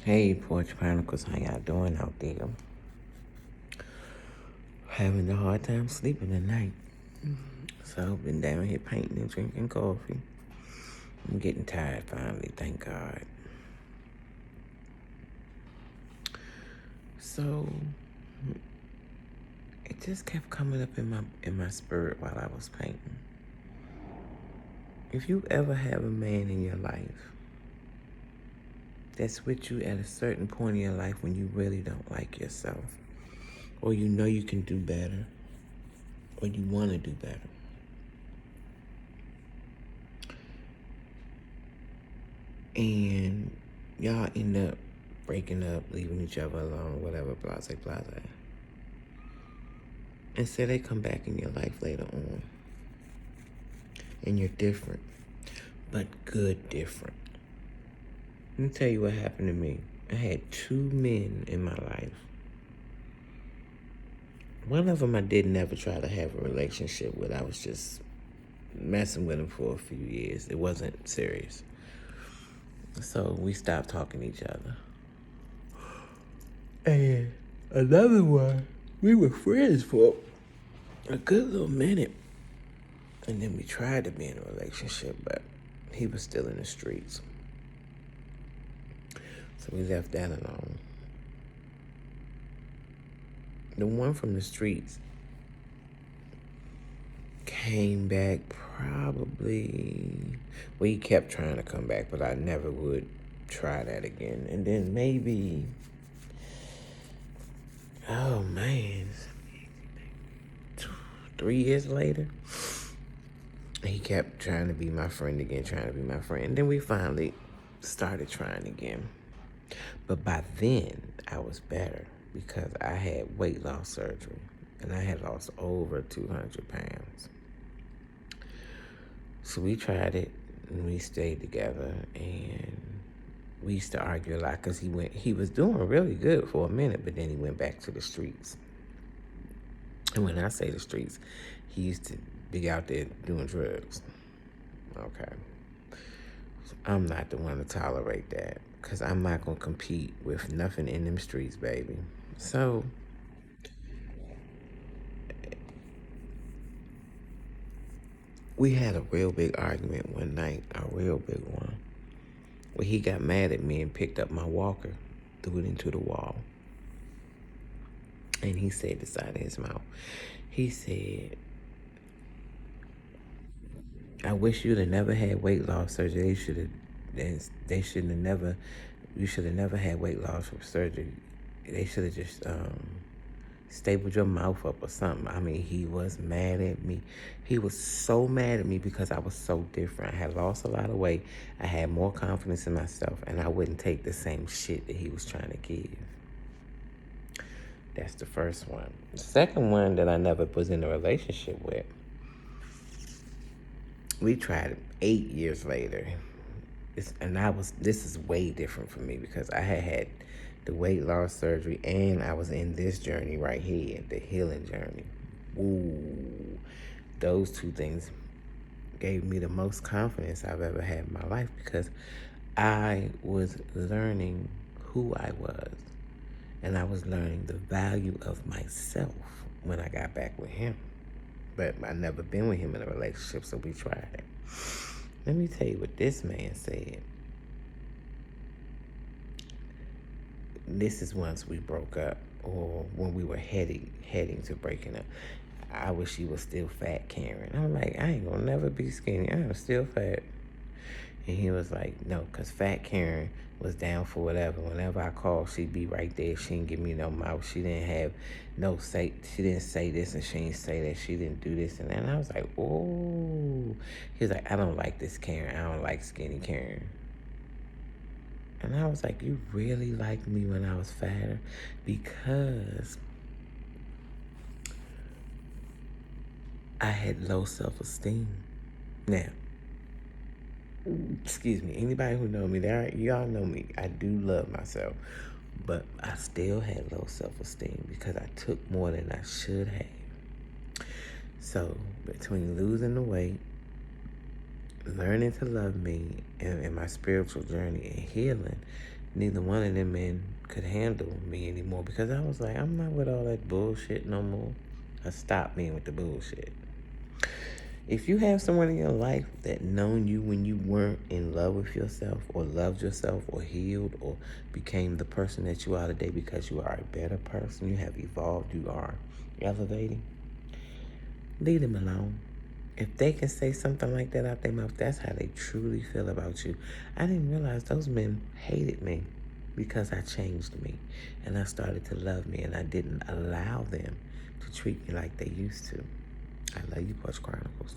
Hey, Porch Chronicles, how y'all doing out there? Having a hard time sleeping at night. So, been down here painting and drinking coffee. I'm getting tired finally, thank God. So, it just kept coming up in my spirit while I was painting. If you ever have a man in your life that's with you at a certain point in your life when you really don't like yourself, or you know you can do better, or you want to do better, and y'all end up breaking up, leaving each other alone, whatever, blase, blase. And say they come back in your life later on, and you're different, but good different. Let me tell you what happened to me. I had two men in my life. One of them I did never try to have a relationship with. I was just messing with him for a few years. It wasn't serious. So we stopped talking to each other. And another one, we were friends for a good little minute. And then we tried to be in a relationship, but he was still in the streets. So we left that alone. The one from the streets came back probably, well, he kept trying to come back, but I never would try that again. And then maybe, oh man, 3 years later, he kept trying to be my friend again, trying to be my friend. And then we finally started trying again. But by then, I was better because I had weight loss surgery and I had lost over 200 pounds. So we tried it and we stayed together, and we used to argue a lot because he was doing really good for a minute, but then he went back to the streets. And when I say the streets, he used to be out there doing drugs. Okay. So I'm not the one to tolerate that because I'm not going to compete with nothing in them streets, baby. So we had a real big argument one night, a real big one, where he got mad at me and picked up my walker, threw it into the wall. And he said this out of his mouth. He said, I wish you'd have never had weight loss surgery. They shouldn't have never, you should have never had weight loss surgery. They should have just stapled your mouth up or something. I mean, he was mad at me. He was so mad at me because I was so different. I had lost a lot of weight. I had more confidence in myself, and I wouldn't take the same shit that he was trying to give. That's the first one. The second one that I never was in a relationship with, we tried it 8 years later. This is way different for me because I had the weight loss surgery and I was in this journey right here, the healing journey. Ooh, those two things gave me the most confidence I've ever had in my life because I was learning who I was, and I was learning the value of myself when I got back with him. But I never been with him in a relationship, so we tried it. Let me tell you what this man said. This is once we broke up, or when we were heading to breaking up. I wish he was still fat, Karen. I'm like, I ain't gonna never be skinny. I am still fat. And he was like, no, because Fat Karen was down for whatever. Whenever I called, she'd be right there. She didn't give me no mouth. She didn't have no say. She didn't say this and she didn't say that. She didn't do this and that. And I was like, oh. He was like, I don't like this Karen. I don't like skinny Karen. And I was like, you really liked me when I was fatter? Because I had low self-esteem. Now, excuse me, anybody who know me, y'all know me. I do love myself, but I still had low self-esteem because I took more than I should have. So between losing the weight, learning to love me, and my spiritual journey and healing, neither one of them men could handle me anymore because I was like, I'm not with all that bullshit no more. I stopped being with the bullshit. If you have someone in your life that known you when you weren't in love with yourself or loved yourself or healed or became the person that you are today because you are a better person, you have evolved, you are elevating, leave them alone. If they can say something like that out their mouth, that's how they truly feel about you. I didn't realize those men hated me because I changed me and I started to love me and I didn't allow them to treat me like they used to. I love you, Porch Chronicles.